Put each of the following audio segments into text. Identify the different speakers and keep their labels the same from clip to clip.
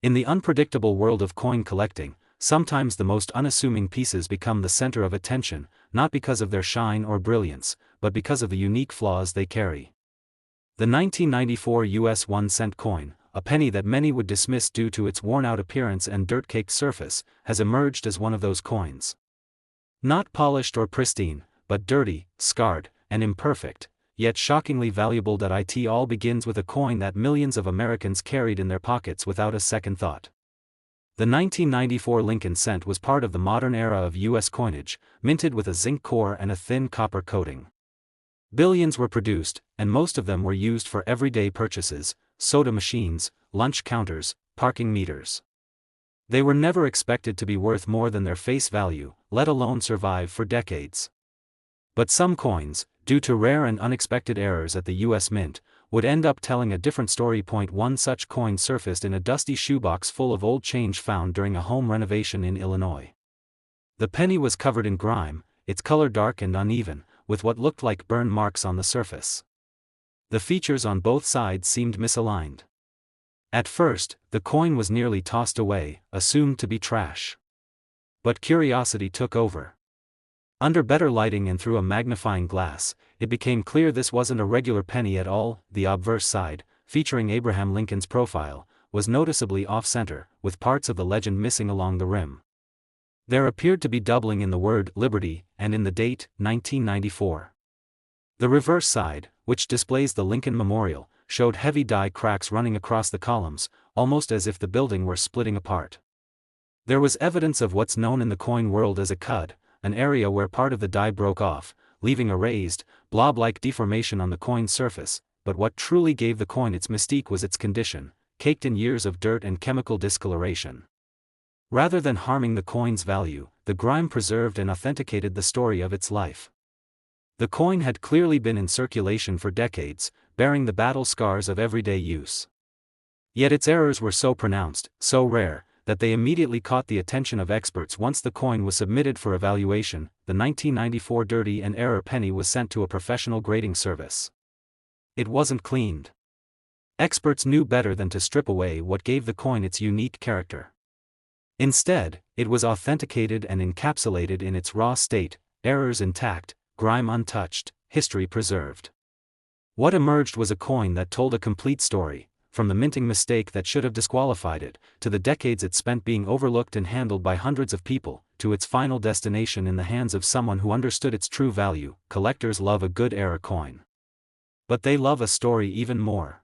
Speaker 1: In the unpredictable world of coin collecting, sometimes the most unassuming pieces become the center of attention, not because of their shine or brilliance, but because of the unique flaws they carry. The 1994 US 1-cent coin, a penny that many would dismiss due to its worn-out appearance and dirt-caked surface, has emerged as one of those coins. Not polished or pristine, but dirty, scarred, and imperfect, yet shockingly valuable. It all begins with a coin that millions of Americans carried in their pockets without a second thought. The 1994 Lincoln cent was part of the modern era of U.S. coinage, minted with a zinc core and a thin copper coating. Billions were produced, and most of them were used for everyday purchases: soda machines, lunch counters, parking meters. They were never expected to be worth more than their face value, let alone survive for decades. But some coins, due to rare and unexpected errors at the U.S. Mint, would end up telling a different story. One such coin surfaced in a dusty shoebox full of old change found during a home renovation in Illinois. The penny was covered in grime, its color dark and uneven, with what looked like burn marks on the surface. The features on both sides seemed misaligned. At first, the coin was nearly tossed away, assumed to be trash. But curiosity took over. Under better lighting and through a magnifying glass, it became clear this wasn't a regular penny at all. The obverse side, featuring Abraham Lincoln's profile, was noticeably off-center, with parts of the legend missing along the rim. There appeared to be doubling in the word Liberty, and in the date, 1994. The reverse side, which displays the Lincoln Memorial, showed heavy die cracks running across the columns, almost as if the building were splitting apart. There was evidence of what's known in the coin world as a cud, an area where part of the die broke off, leaving a raised, blob-like deformation on the coin's surface. But what truly gave the coin its mystique was its condition, caked in years of dirt and chemical discoloration. Rather than harming the coin's value, the grime preserved and authenticated the story of its life. The coin had clearly been in circulation for decades, bearing the battle scars of everyday use. Yet its errors were so pronounced, so rare, that they immediately caught the attention of experts. Once the coin was submitted for evaluation, the 1994 dirty and error penny was sent to a professional grading service. It wasn't cleaned. Experts knew better than to strip away what gave the coin its unique character. Instead, it was authenticated and encapsulated in its raw state, errors intact, grime untouched, history preserved. What emerged was a coin that told a complete story, from the minting mistake that should have disqualified it, to the decades it spent being overlooked and handled by hundreds of people, to its final destination in the hands of someone who understood its true value. Collectors love a good era coin. But they love a story even more.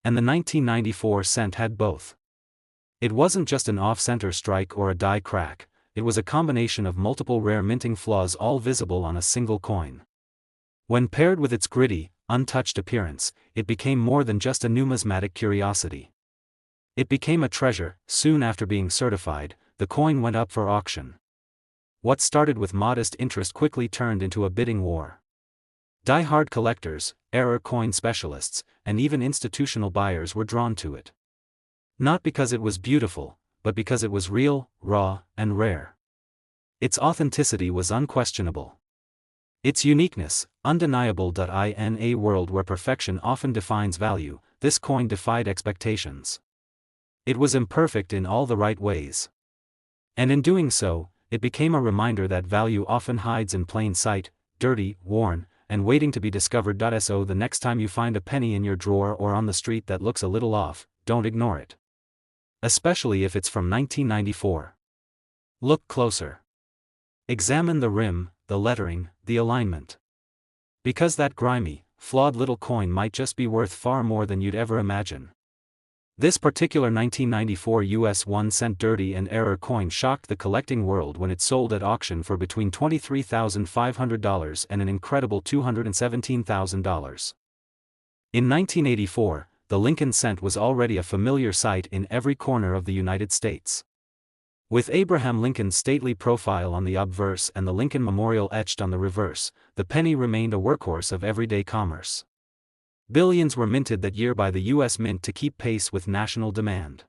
Speaker 1: And the 1994 cent had both. It wasn't just an off-center strike or a die crack, it was a combination of multiple rare minting flaws all visible on a single coin. When paired with its gritty, untouched appearance, it became more than just a numismatic curiosity. It became a treasure. Soon after being certified, the coin went up for auction. What started with modest interest quickly turned into a bidding war. Die-hard collectors, error coin specialists, and even institutional buyers were drawn to it. Not because it was beautiful, but because it was real, raw, and rare. Its authenticity was unquestionable. Its uniqueness, undeniable. In a world where perfection often defines value, this coin defied expectations. It was imperfect in all the right ways. And in doing so, it became a reminder that value often hides in plain sight, dirty, worn, and waiting to be discovered. So the next time you find a penny in your drawer or on the street that looks a little off, don't ignore it. Especially if it's from 1994. Look closer. Examine the rim, the lettering, the alignment. Because that grimy, flawed little coin might just be worth far more than you'd ever imagine. This particular 1994 US 1-cent dirty and error coin shocked the collecting world when it sold at auction for between $23,500 and an incredible $217,000. In 1984, the Lincoln cent was already a familiar sight in every corner of the United States. With Abraham Lincoln's stately profile on the obverse and the Lincoln Memorial etched on the reverse, the penny remained a workhorse of everyday commerce. Billions were minted that year by the U.S. Mint to keep pace with national demand.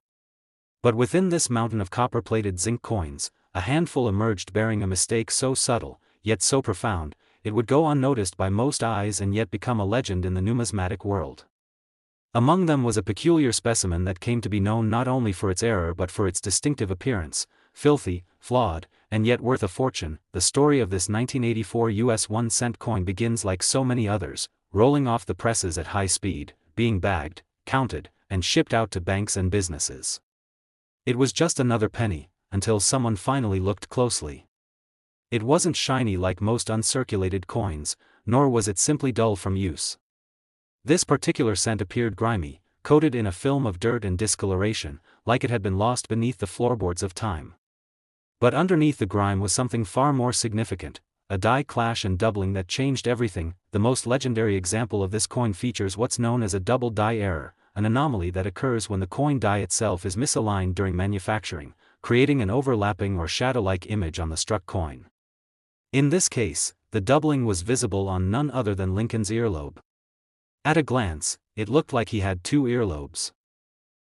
Speaker 1: But within this mountain of copper-plated zinc coins, a handful emerged bearing a mistake so subtle, yet so profound, it would go unnoticed by most eyes and yet become a legend in the numismatic world. Among them was a peculiar specimen that came to be known not only for its error but for its distinctive appearance, filthy, flawed, and yet worth a fortune. The story of this 1984 US 1-cent coin begins like so many others, rolling off the presses at high speed, being bagged, counted, and shipped out to banks and businesses. It was just another penny, until someone finally looked closely. It wasn't shiny like most uncirculated coins, nor was it simply dull from use. This particular cent appeared grimy, coated in a film of dirt and discoloration, like it had been lost beneath the floorboards of time. But underneath the grime was something far more significant, a die clash and doubling that changed everything. The most legendary example of this coin features what's known as a double die error, an anomaly that occurs when the coin die itself is misaligned during manufacturing, creating an overlapping or shadow-like image on the struck coin. In this case, the doubling was visible on none other than Lincoln's earlobe. At a glance, it looked like he had two earlobes.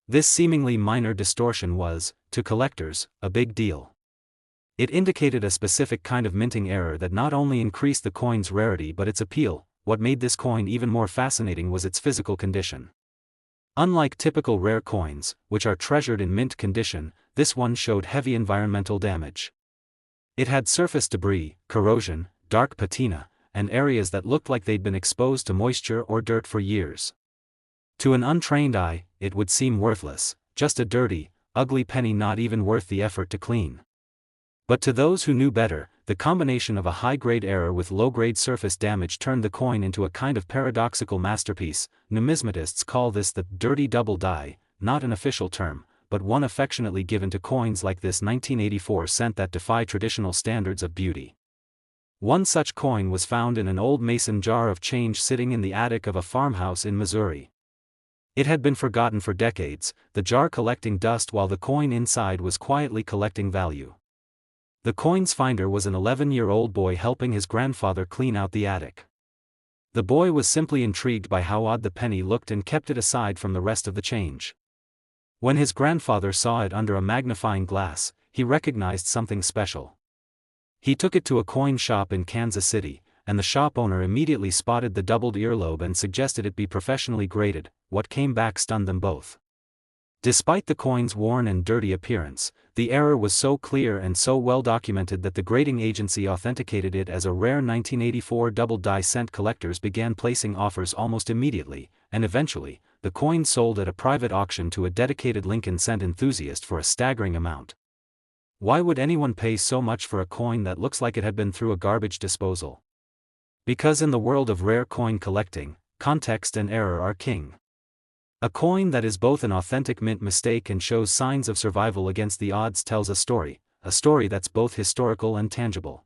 Speaker 1: This seemingly minor distortion was, to collectors, a big deal. It indicated a specific kind of minting error that not only increased the coin's rarity but its appeal. What made this coin even more fascinating was its physical condition. Unlike typical rare coins, which are treasured in mint condition, this one showed heavy environmental damage. It had surface debris, corrosion, dark patina, and areas that looked like they'd been exposed to moisture or dirt for years. To an untrained eye, it would seem worthless, just a dirty, ugly penny not even worth the effort to clean. But to those who knew better, the combination of a high-grade error with low-grade surface damage turned the coin into a kind of paradoxical masterpiece. Numismatists call this the dirty double die, not an official term, but one affectionately given to coins like this 1984 cent that defy traditional standards of beauty. One such coin was found in an old mason jar of change sitting in the attic of a farmhouse in Missouri. It had been forgotten for decades, the jar collecting dust while the coin inside was quietly collecting value. The coin's finder was an 11-year-old boy helping his grandfather clean out the attic. The boy was simply intrigued by how odd the penny looked and kept it aside from the rest of the change. When his grandfather saw it under a magnifying glass, he recognized something special. He took it to a coin shop in Kansas City, and the shop owner immediately spotted the doubled earlobe and suggested it be professionally graded. What came back stunned them both. Despite the coin's worn and dirty appearance, the error was so clear and so well documented that the grading agency authenticated it as a rare 1984 double die cent. Collectors began placing offers almost immediately, and eventually, the coin sold at a private auction to a dedicated Lincoln cent enthusiast for a staggering amount. Why would anyone pay so much for a coin that looks like it had been through a garbage disposal? Because in the world of rare coin collecting, context and error are king. A coin that is both an authentic mint mistake and shows signs of survival against the odds tells a story that's both historical and tangible.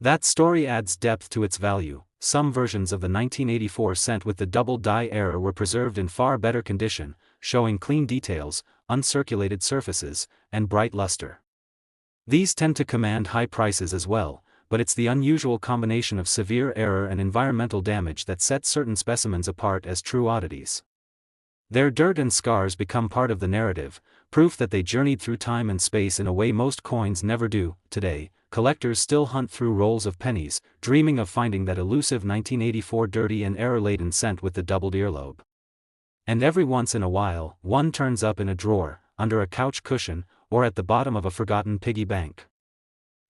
Speaker 1: That story adds depth to its value. Some versions of the 1984 cent with the double die error were preserved in far better condition, showing clean details, uncirculated surfaces, and bright luster. These tend to command high prices as well, but it's the unusual combination of severe error and environmental damage that sets certain specimens apart as true oddities. Their dirt and scars become part of the narrative, proof that they journeyed through time and space in a way most coins never do. Today, collectors still hunt through rolls of pennies, dreaming of finding that elusive 1984 dirty and error-laden cent with the doubled earlobe. And every once in a while, one turns up in a drawer, under a couch cushion, or at the bottom of a forgotten piggy bank.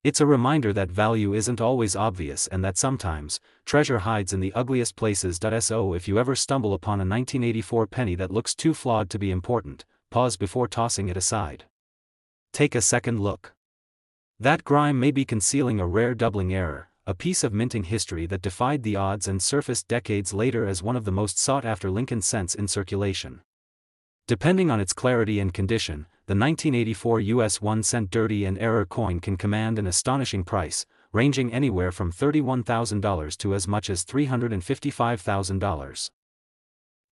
Speaker 1: It's a reminder that value isn't always obvious and that sometimes, treasure hides in the ugliest places. So if you ever stumble upon a 1984 penny that looks too flawed to be important, pause before tossing it aside. Take a second look. That grime may be concealing a rare doubling error, a piece of minting history that defied the odds and surfaced decades later as one of the most sought-after Lincoln cents in circulation. Depending on its clarity and condition, the 1984 US 1-cent dirty and error coin can command an astonishing price, ranging anywhere from $31,000 to as much as $355,000.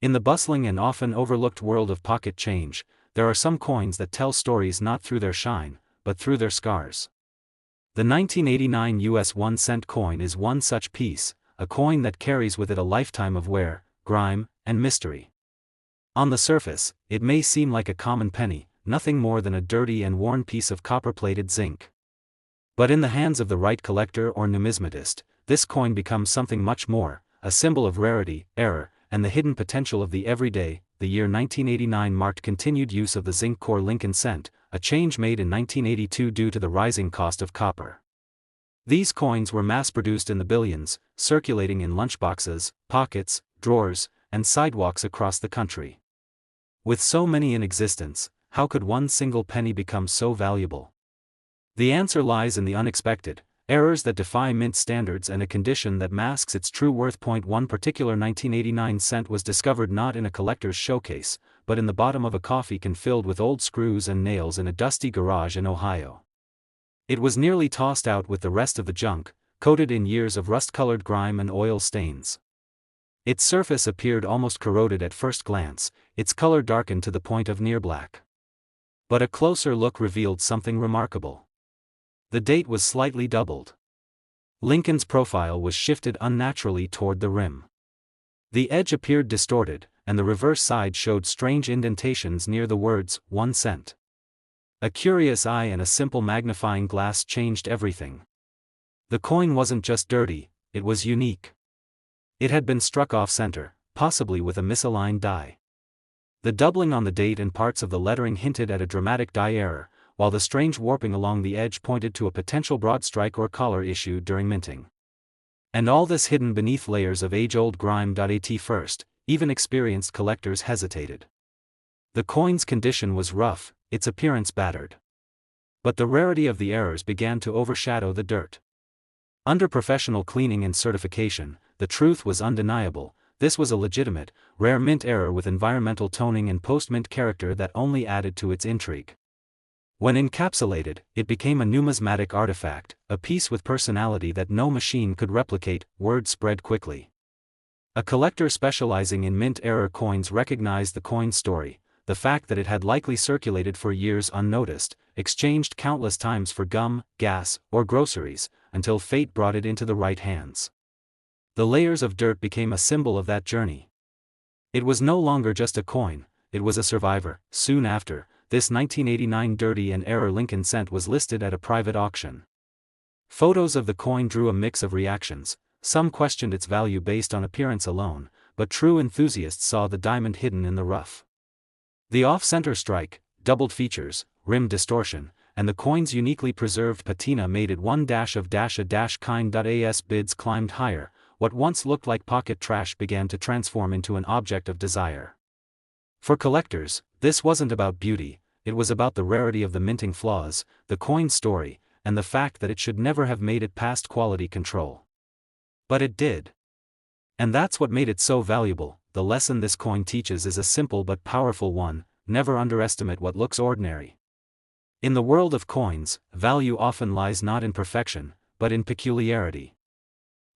Speaker 1: In the bustling and often overlooked world of pocket change, there are some coins that tell stories not through their shine, but through their scars. The 1989 US 1-cent coin is one such piece, a coin that carries with it a lifetime of wear, grime, and mystery. On the surface, it may seem like a common penny, nothing more than a dirty and worn piece of copper-plated zinc. But in the hands of the right collector or numismatist, this coin becomes something much more, a symbol of rarity, error, and the hidden potential of the everyday. the year 1989 marked continued use of the zinc core Lincoln cent, a change made in 1982 due to the rising cost of copper. These coins were mass-produced in the billions, circulating in lunchboxes, pockets, drawers, and sidewalks across the country. With so many in existence, how could one single penny become so valuable? The answer lies in the unexpected, errors that defy mint standards and a condition that masks its true worth. One particular 1989 cent was discovered not in a collector's showcase, but in the bottom of a coffee can filled with old screws and nails in a dusty garage in Ohio. It was nearly tossed out with the rest of the junk, coated in years of rust-colored grime and oil stains. Its surface appeared almost corroded at first glance, its color darkened to the point of near black. But a closer look revealed something remarkable. The date was slightly doubled. Lincoln's profile was shifted unnaturally toward the rim. The edge appeared distorted, and the reverse side showed strange indentations near the words, 1 cent. A curious eye and a simple magnifying glass changed everything. The coin wasn't just dirty, it was unique. It had been struck off-center, possibly with a misaligned die. The doubling on the date and parts of the lettering hinted at a dramatic die error, while the strange warping along the edge pointed to a potential broad strike or collar issue during minting. And all this hidden beneath layers of age-old grime. At first, even experienced collectors hesitated. The coin's condition was rough, its appearance battered. But the rarity of the errors began to overshadow the dirt. Under professional cleaning and certification, the truth was undeniable. This was a legitimate, rare mint error with environmental toning and post-mint character that only added to its intrigue. When encapsulated, it became a numismatic artifact, a piece with personality that no machine could replicate. Word spread quickly. A collector specializing in mint error coins recognized the coin's story, the fact that it had likely circulated for years unnoticed, exchanged countless times for gum, gas, or groceries, until fate brought it into the right hands. The layers of dirt became a symbol of that journey. It was no longer just a coin, it was a survivor. Soon after, this 1989 dirty and error Lincoln cent was listed at a private auction. Photos of the coin drew a mix of reactions. Some questioned its value based on appearance alone, but true enthusiasts saw the diamond hidden in the rough. The off-center strike, doubled features, rim distortion, and the coin's uniquely preserved patina made it one of kind. As bids climbed higher, what once looked like pocket trash began to transform into an object of desire. For collectors, this wasn't about beauty, it was about the rarity of the minting flaws, the coin's story, and the fact that it should never have made it past quality control. But it did. And that's what made it so valuable. The lesson this coin teaches is a simple but powerful one: never underestimate what looks ordinary. In the world of coins, value often lies not in perfection, but in peculiarity.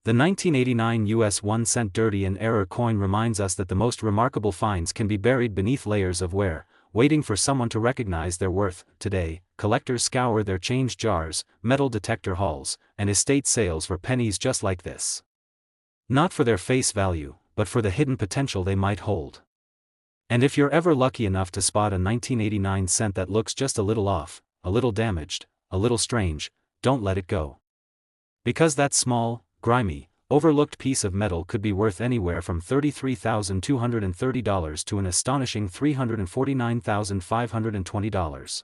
Speaker 1: The 1989 US 1 cent dirty and error coin reminds us that the most remarkable finds can be buried beneath layers of wear, waiting for someone to recognize their worth. Today, collectors scour their change jars, metal detector halls, and estate sales for pennies just like this. Not for their face value, but for the hidden potential they might hold. And if you're ever lucky enough to spot a 1989 cent that looks just a little off, a little damaged, a little strange, don't let it go. Because that small, grimy, overlooked piece of metal could be worth anywhere from $33,230 to an astonishing $349,520.